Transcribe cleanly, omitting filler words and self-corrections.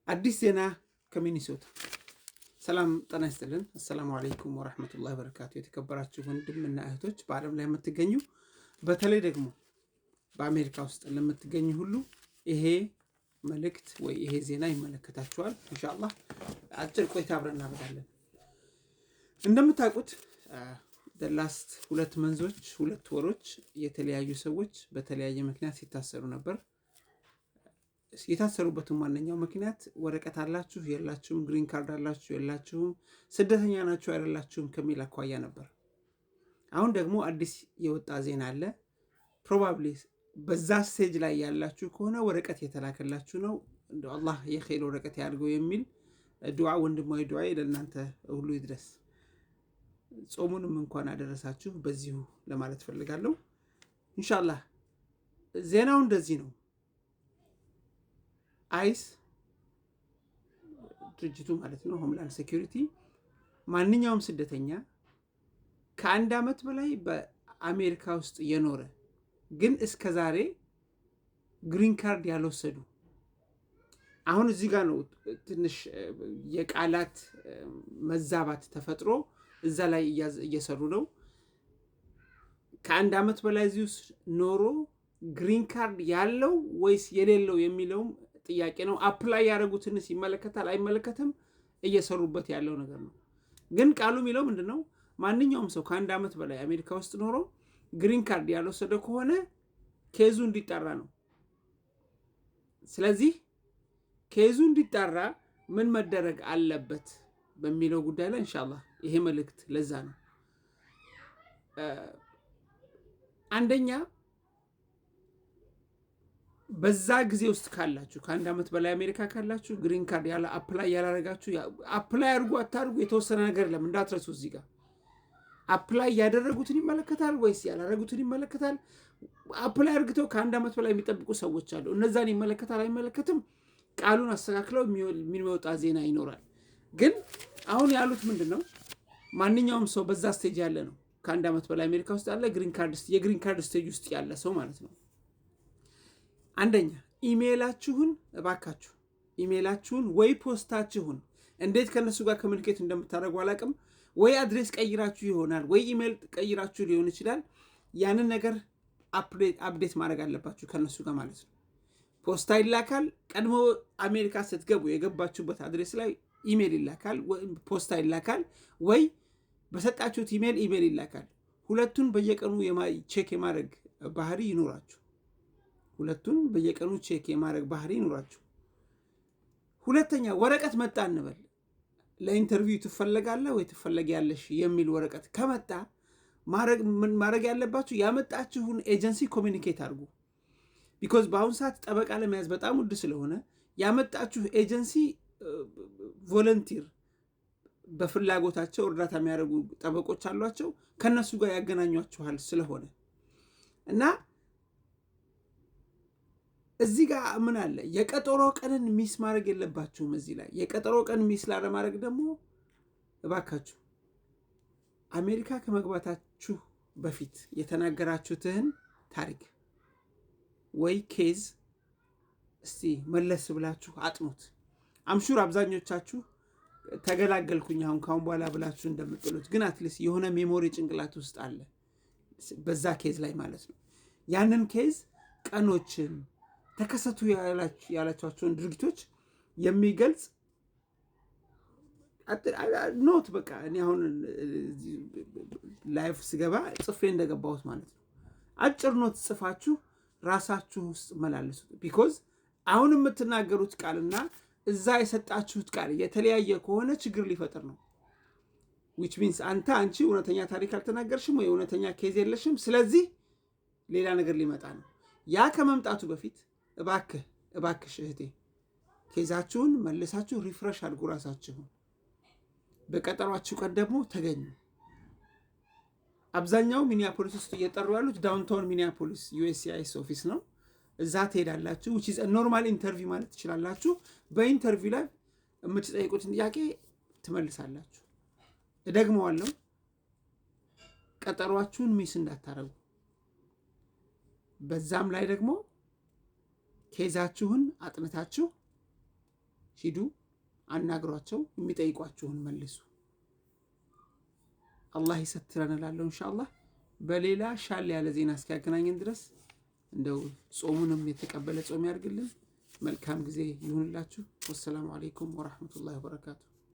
አዲስ ዜና ከሚኒሶታ። ሰላም ጤና ይስጥልን። አሰላሙ አለይኩም ወራህመቱላሂ ወበረካቱ። የተከበራችሁ ወንድምና እህቶች በዓለም ላይ የምትገኙ በተለይ ደግሞ በአሜሪካ ውስጥ ለምትገኙ ሁሉ ይሄ መልእክት ወይ ይሄ ዜና ይመለከታችኋል። ኢንሻአላህ አጭር ቆይታ አብረን እናደርጋለን። እንደምታውቁት ላስት 2 መንዞች 2 ወሮች የተለያዩ ሰዎች በተለያየ ምክንያት ሲታሰሩ ነበር። የታሰሩበትን ዋነኛው ምክንያት ወረቀት አላችሁ የላችሁም፣ ግሪን ካርድ አላችሁ የላችሁም፣ ስደተኛ ናችሁ አይደላችሁም ከሚል አኳያ ነበር። አሁን ደግሞ አዲስ የወጣ ዜና አለ። ፕሮባብሊ በዛ ስቴጅ ላይ ያላችሁ ከሆነ ወረቀት የተላከላችሁ ነው። እንደው አላህ የኸይር ወረቀት ያድርገው የሚል ዱዓ ወንድማዊ ዱዓ ለእናንተ ሁሉ ይድረስ። ጾሙንም እንኳን አደረሳችሁ በዚሁ ለማለት ፈልጋለሁ። ኢንሻአላህ ዜናው እንደዚህ ነው። አይስ ድርጅቱ ማለት ነው፣ ሆምላንድ ሴኩሪቲ ማንኛውም ስደተኛ ከ1 ዓመት በላይ በአሜሪካ ውስጥ የኖረ ግን እስከዛሬ ግሪን ካርድ ያልወሰዱ፣ አሁን እዚህ ጋር ነው ትንሽ የቃላት መዛባት ተፈጥሮ እዛ ላይ እየሰሩ ነው። ከ1 ዓመት በላይ እዚህ ውስጥ ኖሮ ግሪን ካርድ ያለው ወይስ የሌለው የሚለውም ጥያቄ ነው። አፕላይ ያደረጉትንስ ይመለከታል አይመለከትም እየሰሩበት ያለው ነገር ነው። ግን ቃሉ የሚለው ምንድነው? ማንኛውም ሰው ከ1 ዓመት በላይ አሜሪካ ውስጥ ኖሮ ግሪን ካርድ ያልወሰደ ከሆነ ኬዙ እንዲጣራ ነው። ስለዚህ ኬዙ እንዲጣራ ምን መደረግ አለበት በሚለው ጉዳይ ላይ ኢንሻአላህ ይሄ መልእክት ለዛ ነው። አንደኛ በዛ ጊዜ ውስጥ ካላችሁ ከ1 ዓመት በላይ አሜሪካ ካላችሁ ግሪን ካርድ ያለ አፕላይ ያላረጋችሁ አፕላይ አድርጉ አታርጉ የተወሰነ ነገር ለምን እንዳትረሱ። እዚህ ጋር አፕላይ ያደረጉትን ይመለከታል ወይስ ያላረጉትን ይመለከታል? አፕላይ አድርገው ከ1 ዓመት በላይ የሚጠብቁ ሰዎች አሉ። እነዛን ይመለከታል አይመለከትም? ቃሉን አስተካክለው የሚወጣ ዜና ይኖራል። ግን አሁን ያሉት ምንድነው? ማንኛውም ሰው በዛ ስቴጅ ያለ ነው፣ ከ1 ዓመት በላይ አሜሪካ ውስጥ ያለ የግሪን ካርድ ስቴጅ ውስጥ ያለ ሰው ማለት ነው። አንደኛ ኢሜይላችሁን እባካችሁ ኢሜይላችሁን ወይ ፖስታችሁን እንዴት ከነሱ ጋር ኮሙኒኬት እንደምታደርጉ አላውቅም። ወይ አድሬስ ቀይራችሁ ይሆናል፣ ወይ ኢሜይል ቀይራችሁ ሊሆን ይችላል። ያንን ነገር አፕዴት ማድረግ አለባችሁ ከነሱ ጋር ማለት ነው። ፖስታ ይላካል። ቀድሞ አሜሪካ ስትገቡ የገባችሁበት አድሬስ ላይ ኢሜይል ይላካል፣ ወይ ፖስታ ይላካል፣ ወይ በሰጣችሁት ኢሜይል ይላካል። ሁለቱን በየቀኑ ቼክ የማድረግ ባህሪ ይኖራችሁ። ሁለቱን በየቀኑ ቼክ የማድረግ ባህሪ ይኖራችሁ። ሁለተኛ ወረቀት መጣ እንበል፣ ለኢንተርቪው ትፈለጋለህ ወይ ትፈለጊያለሽ የሚል ወረቀት ከመጣ ማድረግ ያለባችሁ ያመጣችሁን ኤጀንሲ ኮሚኒኬት አድርጉ። ቢኮዝ በአሁኑ ሰዓት ጠበቃ ለመያዝ በጣም ውድ ስለሆነ ያመጣችሁ ኤጀንሲ ቮለንቲር በፍላጎታቸው እርዳታ የሚያደርጉ ጠበቆች አሏቸው፣ ከነሱ ጋር ያገናኟችኋል ስለሆነ እና እዚህ ጋር ምን አለ? የቀጠሮ ቀንን ሚስ ማድረግ የለባችሁም። እዚህ ላይ የቀጠሮ ቀን ሚስ ላለማድረግ ደግሞ እባካችሁ አሜሪካ ከመግባታችሁ በፊት የተናገራችሁትን ታሪክ ወይ ኬዝ እስቲ መለስ ብላችሁ አጥኑት። አምሹር አብዛኞቻችሁ ተገላገልኩኝ አሁን ካሁን በኋላ ብላችሁ እንደምትሉት፣ ግን አትሊስት የሆነ ሜሞሪ ጭንቅላት ውስጥ አለ በዛ ኬዝ ላይ ማለት ነው። ያንን ኬዝ ቀኖችን ተከሰቱ ያላችኋቸውን ድርጊቶች የሚገልጽ ኖት በቃ እኔ አሁን ላይፍ ስገባ ጽፌ እንደገባሁት ማለት ነው። አጭር ኖት ጽፋችሁ ራሳችሁ ውስጥ መላለሱት። ቢኮዝ አሁን የምትናገሩት ቃልና እዛ የሰጣችሁት ቃል የተለያየ ከሆነ ችግር ሊፈጥር ነው። which means አንቺ እውነተኛ ታሪክ አልተናገርሽም ወይ እውነተኛ ኬዝ የለሽም። ስለዚህ ሌላ ነገር ሊመጣ ነው። ያ ከመምጣቱ በፊት እባክሽ እህቴ ኬዛችሁን መልሳችሁ ሪፍሬሽ አድርጉ ራሳችሁን። በቀጠሯችሁ ቀን ደግሞ ተገኙ። አብዛኛው ሚኒያፖሊስ ውስጥ እየጠሩ ያሉት ዳውንታውን ሚኒያፖሊስ USCIS ኦፊስ ነው። እዛ ትሄዳላችሁ። which is a normal interview ማለት ትችላላችሁ። በኢንተርቪው ላይ የምትጠይቁትን ጥያቄ ትመልሳላችሁ። እደግመዋለሁ፣ ቀጠሯችሁን ሚስ እንዳታረጉ። በዛም ላይ ደግሞ ኬዛችሁን አጥንታችሁ ሂዱ፣ አናግሯቸው፣ የሚጠይቋችሁን መልሱ። አላህ ይሰትረን እላለሁ ኢንሻአላህ። በሌላ ሻል ያለ ዜና እስኪያገናኘን ድረስ እንደው ጾሙንም የተቀበለ ጾም ያድርግልን። መልካም ጊዜ ይሁንላችሁ። ወሰላሙ አለይኩም ወራህመቱላሂ ወበረካቱ።